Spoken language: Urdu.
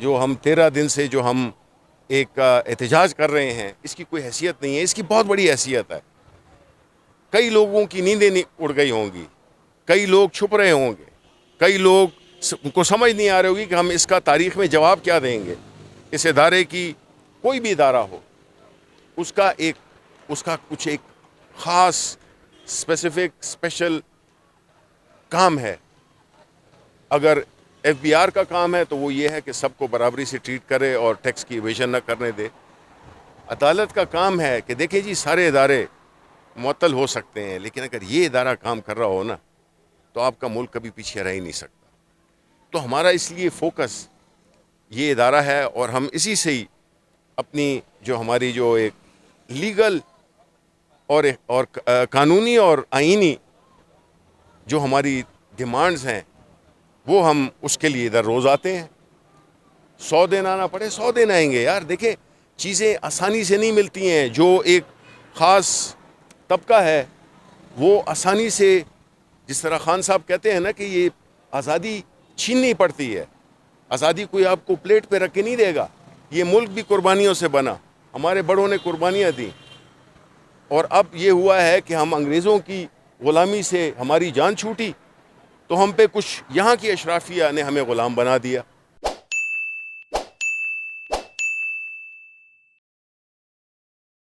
جو ہم 13 دن سے جو ہم ایک احتجاج کر رہے ہیں، اس کی کوئی حیثیت نہیں ہے. اس کی بہت بڑی حیثیت ہے. کئی لوگوں کی نیندیں اڑ گئی ہوں گی، کئی لوگ چھپ رہے ہوں گے، کئی لوگ کو سمجھ نہیں آ رہی ہوگی کہ ہم اس کا تاریخ میں جواب کیا دیں گے. اس ادارے کی کوئی بھی ادارہ ہو، اس کا کچھ ایک خاص اسپیشل کام ہے. اگر ایف بی آر کا کام ہے تو وہ یہ ہے کہ سب کو برابری سے ٹریٹ کرے اور ٹیکس کی ایویژن نہ کرنے دے. عدالت کا کام ہے کہ دیکھیں جی سارے ادارے معطل ہو سکتے ہیں، لیکن اگر یہ ادارہ کام کر رہا ہو نا تو آپ کا ملک کبھی پیچھے رہ ہی نہیں سکتا. تو ہمارا اس لیے فوکس یہ ادارہ ہے، اور ہم اسی سے ہی اپنی جو ہماری جو ایک لیگل اور قانونی اور آئینی جو ہماری ڈیمانڈز ہیں وہ ہم اس کے لیے ادھر روز آتے ہیں. 100 دن آنا پڑے 100 دن آئیں گے. یار دیکھیں چیزیں آسانی سے نہیں ملتی ہیں. جو ایک خاص طبقہ ہے وہ آسانی سے، جس طرح خان صاحب کہتے ہیں نا کہ یہ آزادی چھیننی پڑتی ہے. آزادی کوئی آپ کو پلیٹ پہ رکھ کے نہیں دے گا. یہ ملک بھی قربانیوں سے بنا، ہمارے بڑوں نے قربانیاں دیں، اور اب یہ ہوا ہے کہ ہم انگریزوں کی غلامی سے ہماری جان چھوٹی تو ہم پہ کچھ یہاں کی اشرافیہ نے ہمیں غلام بنا دیا.